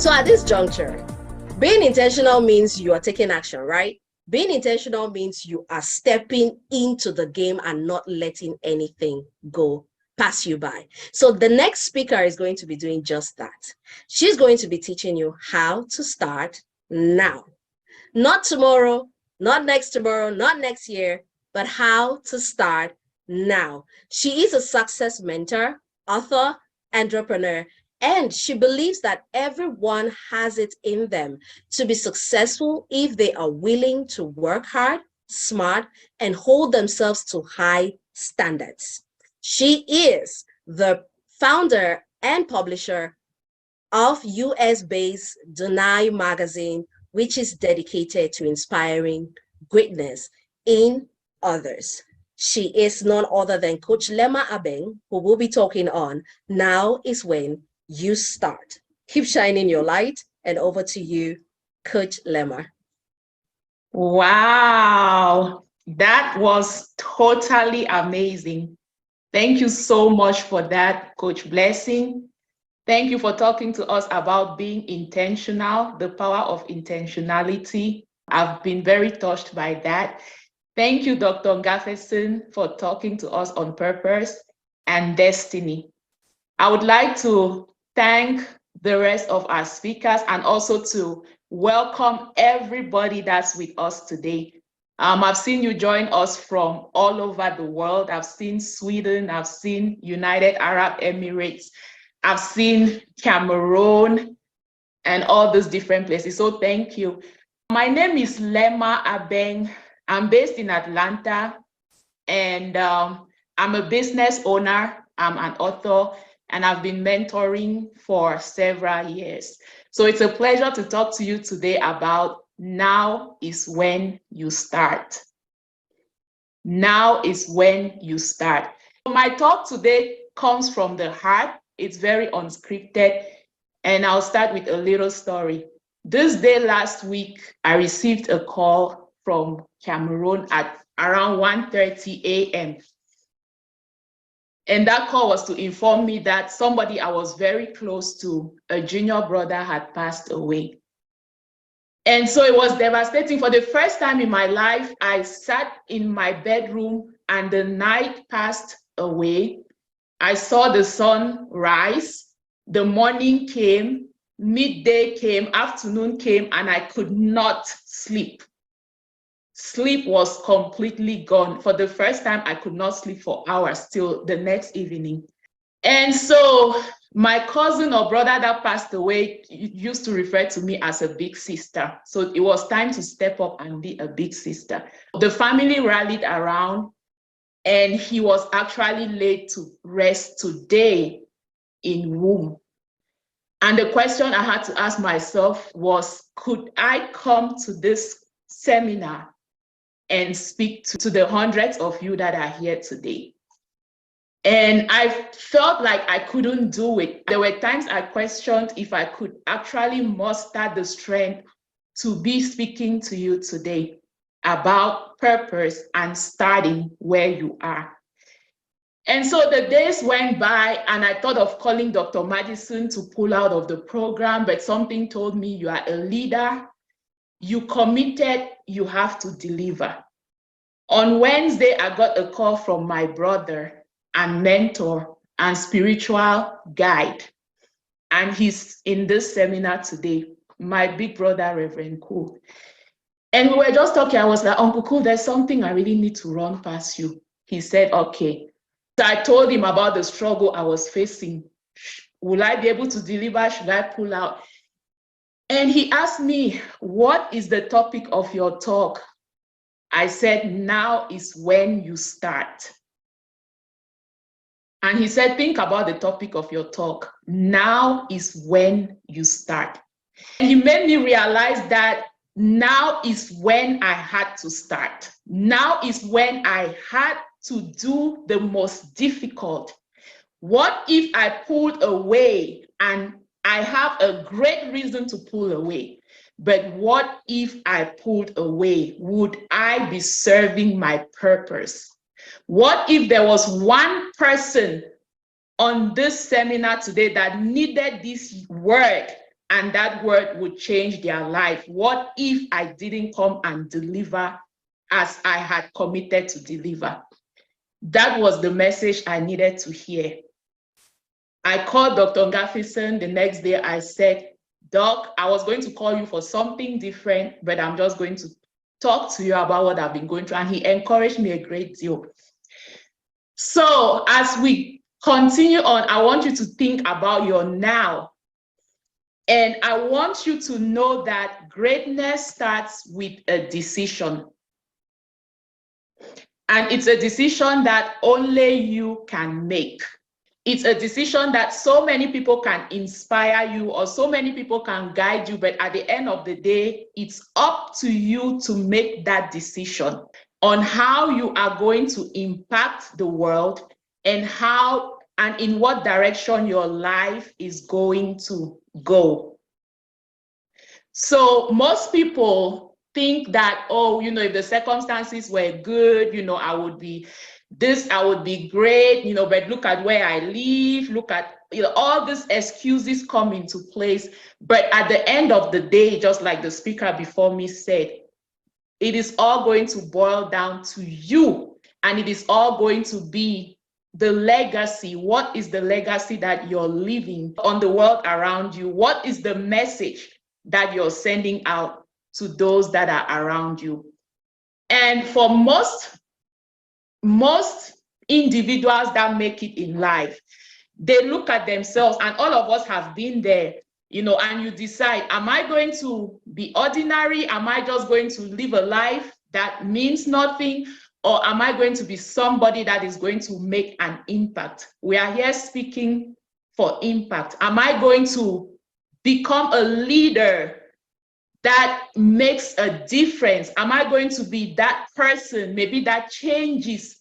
So at this juncture, being intentional means you are taking action, right? Being intentional means you are stepping into the game and not letting anything go pass you by. So the next speaker is going to be doing just that. She's going to be teaching you how to start now. Not tomorrow, not next year, but how to start now. She is a success mentor, author, entrepreneur, and she believes that everyone has it in them to be successful if they are willing to work hard, smart, and hold themselves to high standards. She is the founder and publisher of US-based Dunai magazine, which is dedicated to inspiring greatness in others. She is none other than Coach Lema Abeng, who will be talking on Now is When You Start. Keep shining your light, and over to you, Coach Lema. Wow, that was totally amazing. Thank you so much for that, Coach Blessing. Thank you for talking to us about being intentional, the power of intentionality. I've been very touched by that. Thank you, Dr. Gaffeson, for talking to us on purpose and destiny. I would like to thank the rest of our speakers and also to welcome everybody that's with us today. I've seen you join us from all over the world. I've seen Sweden, I've seen United Arab Emirates, I've seen Cameroon and all those different places. So thank you. My name is Lema Abeng. I'm based in Atlanta, and I'm a business owner. I'm an author, and I've been mentoring for several years. So it's a pleasure to talk to you today about now is when you start. Now is when you start. My talk today comes from the heart. It's very unscripted, and I'll start with a little story. This day last week, I received a call from Cameroon at around 1:30 a.m. And that call was to inform me that somebody I was very close to, a junior brother, had passed away. And so it was devastating. For the first time in my life, I sat in my bedroom and the night passed away. I saw the sun rise, the morning came, midday came, afternoon came, and I could not sleep. Sleep was completely gone. For the first time, I could not sleep for hours till the next evening. And so my cousin or brother that passed away used to refer to me as a big sister. So it was time to step up and be a big sister. The family rallied around, and he was actually laid to rest today in womb. And the question I had to ask myself was, could I come to this seminar and speak to the hundreds of you that are here today? And I felt like I couldn't do it. There were times I questioned if I could actually muster the strength to be speaking to you today about purpose and starting where you are. And so the days went by, and I thought of calling Dr. Madison to pull out of the program, but something told me, you are a leader, you committed, you have to deliver. On Wednesday, I got a call from my brother and mentor and spiritual guide, and he's in this seminar today, my big brother, Reverend Cool. And we were just talking. I was like, Uncle Cool, there's something I really need to run past you. He said, okay. So I told him about the struggle I was facing. Will I be able to deliver? Should I pull out? And he asked me, what is the topic of your talk? I said, now is when you start. And he said, think about the topic of your talk. Now is when you start. And he made me realize that now is when I had to start. Now is when I had to do the most difficult. What if I pulled away? And I have a great reason to pull away. But what if I pulled away? Would I be serving my purpose? What if there was one person on this seminar today that needed this word and that word would change their life? What if I didn't come and deliver as I had committed to deliver? That was the message I needed to hear. I called Dr. Ngafison the next day. I said, Doc, I was going to call you for something different, but I'm just going to talk to you about what I've been going through. And he encouraged me a great deal. So as we continue on, I want you to think about your now. And I want you to know that greatness starts with a decision. And it's a decision that only you can make. It's a decision that so many people can inspire you or so many people can guide you, but at the end of the day, it's up to you to make that decision on how you are going to impact the world and how and in what direction your life is going to go. So most people think that, oh, you know, if the circumstances were good, you know, I would be great, you know, but look at where I live, look at, you know, all these excuses come into place. But at the end of the day, just like the speaker before me said, it is all going to boil down to you, and it is all going to be the legacy. What is the legacy that you're leaving on the world around you? What is the message that you're sending out to those that are around you? And for most individuals that make it in life, they look at themselves, and all of us have been there, you know, and you decide, am I going to be ordinary? Am I just going to live a life that means nothing? Or am I going to be somebody that is going to make an impact? We are here speaking for impact. Am I going to become a leader that makes a difference? Am I going to be that person, maybe that changes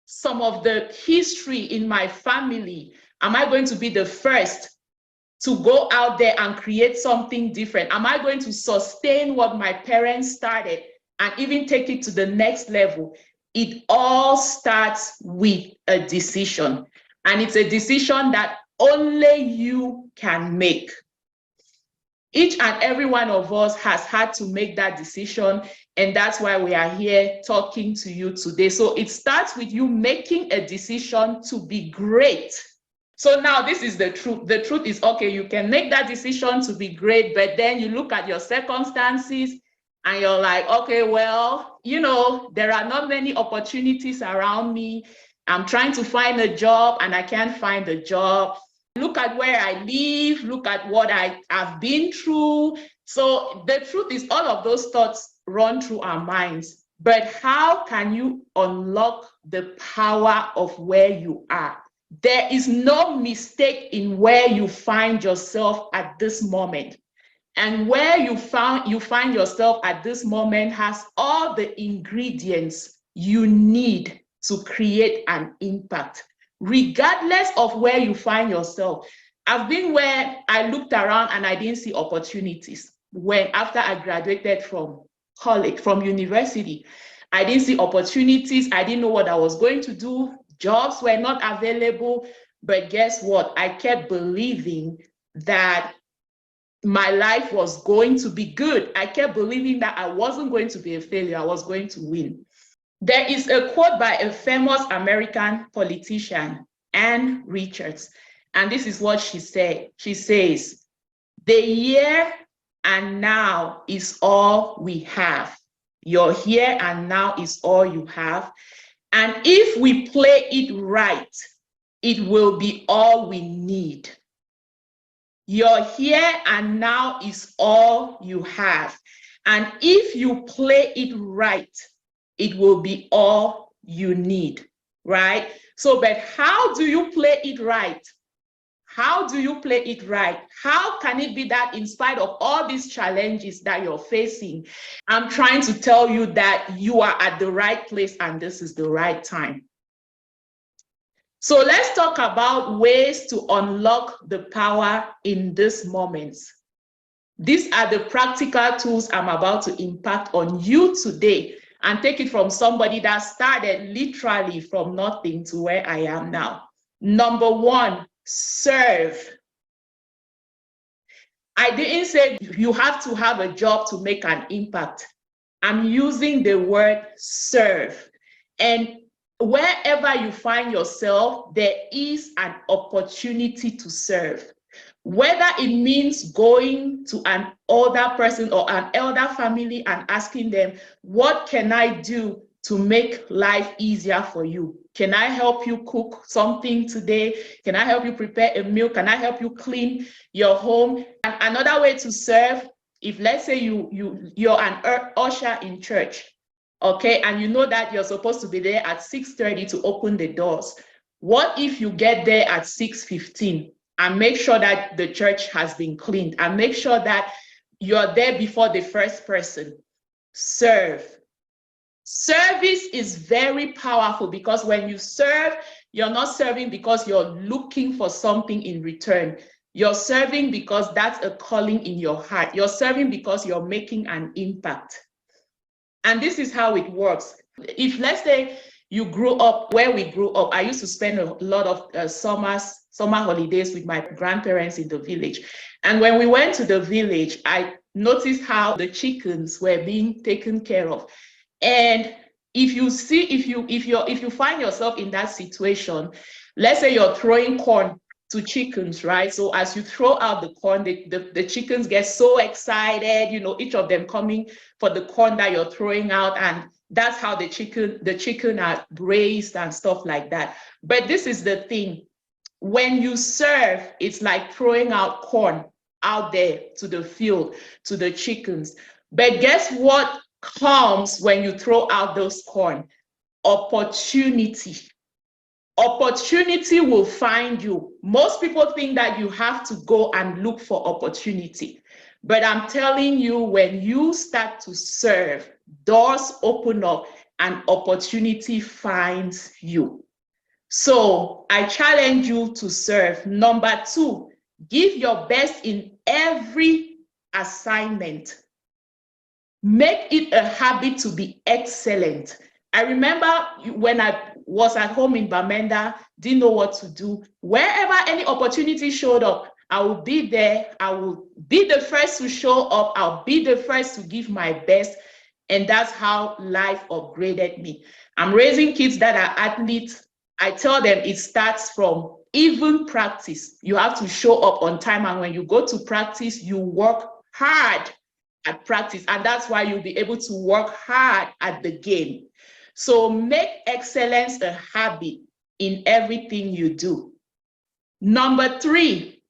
some of the history in my family? Am I going to be the first to go out there and create something different? Am I going to sustain what my parents started and even take it to the next level? It all starts with a decision, and it's a decision that only you can make. Each and every one of us has had to make that decision, and that's why we are here talking to you today. So it starts with you making a decision to be great. So now this is the truth. The truth is, okay, you can make that decision to be great, but then you look at your circumstances and you're like, okay, well, you know, there are not many opportunities around me. I'm trying to find a job and I can't find a job. Look at where I live, look at what I've been through. So the truth is, all of those thoughts run through our minds. But how can you unlock the power of where you are? There is no mistake in where you find yourself at this moment. And where you find yourself at this moment has all the ingredients you need to create an impact, regardless of where you find yourself. I've been where I looked around and I didn't see opportunities. When after I graduated from college, from university, I didn't see opportunities. I didn't know what I was going to do. Jobs were not available. But guess what? I kept believing that my life was going to be good. I kept believing that I wasn't going to be a failure. I was going to win. There is a quote by a famous American politician, Ann Richards, and this is what she said. She says, "The here and now is all we have. Your here and now is all you have. And if we play it right, it will be all we need. Your here and now is all you have. And if you play it right, it will be all you need," right? So, but how do you play it right? How do you play it right? How can it be that in spite of all these challenges that you're facing, I'm trying to tell you that you are at the right place and this is the right time? So let's talk about ways to unlock the power in these moments. These are the practical tools I'm about to impact on you today, and take it from somebody that started literally from nothing to where I am now. Number one, serve. I didn't say you have to have a job to make an impact. I'm using the word serve. And wherever you find yourself, there is an opportunity to serve. Whether it means going to an older person or an elder family and asking them, what can I do to make life easier for you? Can I help you cook something today? Can I help you prepare a meal? Can I help you clean your home? And another way to serve, if let's say you're an usher in church, okay, and you know that you're supposed to be there at 6:30 to open the doors. What if you get there at 6:15 and make sure that the church has been cleaned and make sure that you're there before the first person? Serve. Service is very powerful because when you serve, you're not serving because you're looking for something in return. You're serving because that's a calling in your heart. You're serving because you're making an impact. And this is how it works. If let's say you grew up where we grew up, I used to spend a lot of summer holidays with my grandparents in the village. And when we went to the village, I noticed how the chickens were being taken care of. And if you find yourself in that situation, let's say you're throwing corn to chickens, right? So as you throw out the corn, the chickens get so excited, each of them coming for the corn that you're throwing out, and that's how the chicken are raised and stuff like that. But this is the thing. When you serve, it's like throwing out corn out there to the field, to the chickens. But guess what comes when you throw out those corn? Opportunity. Opportunity will find you. Most people think that you have to go and look for opportunity. But I'm telling you, when you start to serve, doors open up and opportunity finds you. So I challenge you to serve. Number 2, give your best in every assignment. Make it a habit to be excellent. I remember when I was at home in Bamenda, didn't know what to do. Wherever any opportunity showed up, I will be there. I will be the first to show up. I'll be the first to give my best. And that's how life upgraded me. I'm raising kids that are athletes. I tell them it starts from even practice. You have to show up on time. And when you go to practice, you work hard at practice. And that's why you'll be able to work hard at the game. So make excellence a habit in everything you do. Number 3,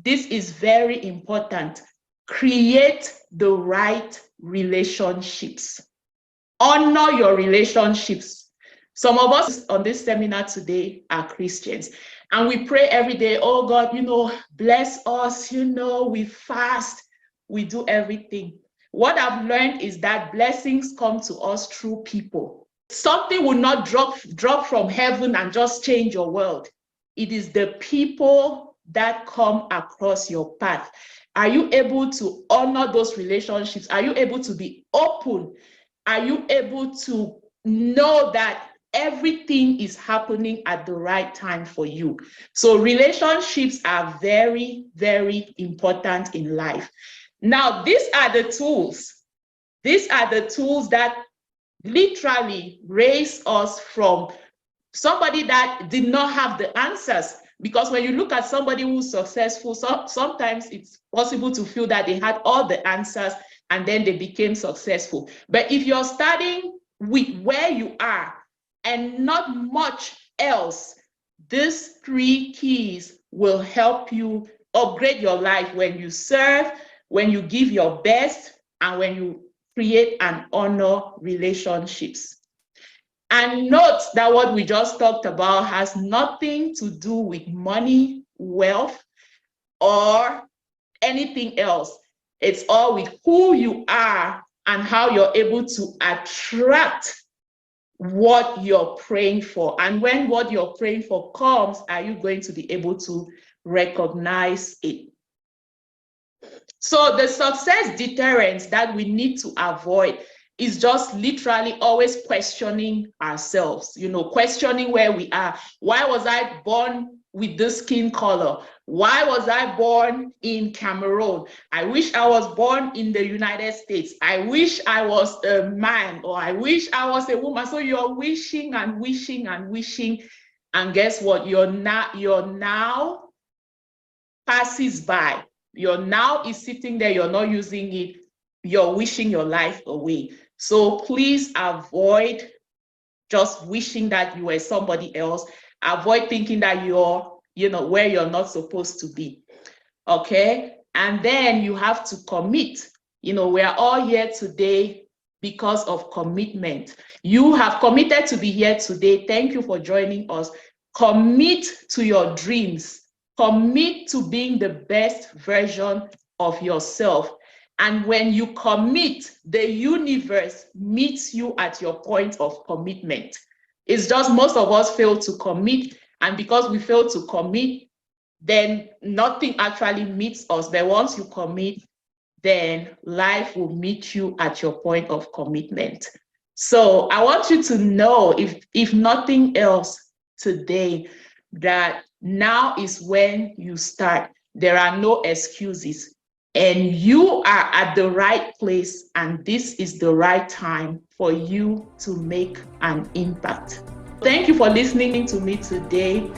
this is very important. Create the right relationships. Honor your relationships. Some of us on this seminar today are Christians, and we pray every day, oh God, bless us, we fast, we do everything. What I've learned is that blessings come to us through people. Something will not drop from heaven and just change your world. It is the people that come across your path. Are you able to honor those relationships? Are you able to be open? Are you able to know that everything is happening at the right time for you? So relationships are very, very important in life. Now, these are the tools. These are the tools that literally raise us from somebody that did not have the answers. Because when you look at somebody who's successful, sometimes it's possible to feel that they had all the answers and then they became successful. But if you're starting with where you are and not much else, these 3 keys will help you upgrade your life when you serve, when you give your best, and when you create and honor relationships. And note that what we just talked about has nothing to do with money, wealth, or anything else. It's all with who you are and how you're able to attract what you're praying for. And when what you're praying for comes, are you going to be able to recognize it? So the success deterrence that we need to avoid is just literally always questioning ourselves, questioning where we are. Why was I born with this skin color? Why was I born in Cameroon? I wish I was born in the United States. I wish I was a man, or I wish I was a woman. So you're wishing and wishing and wishing. And guess what? Your now passes by. Your now is sitting there, you're not using it, you're wishing your life away. So please avoid just wishing that you were somebody else. Avoid thinking that you're, where you're not supposed to be. Okay? And then you have to commit. We're all here today because of commitment. You have committed to be here today. Thank you for joining us. Commit to your dreams. Commit to being the best version of yourself. And when you commit, the universe meets you at your point of commitment. It's just most of us fail to commit. And because we fail to commit, then nothing actually meets us. But once you commit, then life will meet you at your point of commitment. So I want you to know, if nothing else today, that now is when you start. There are no excuses. And you are at the right place, and this is the right time for you to make an impact. Thank you for listening to me today.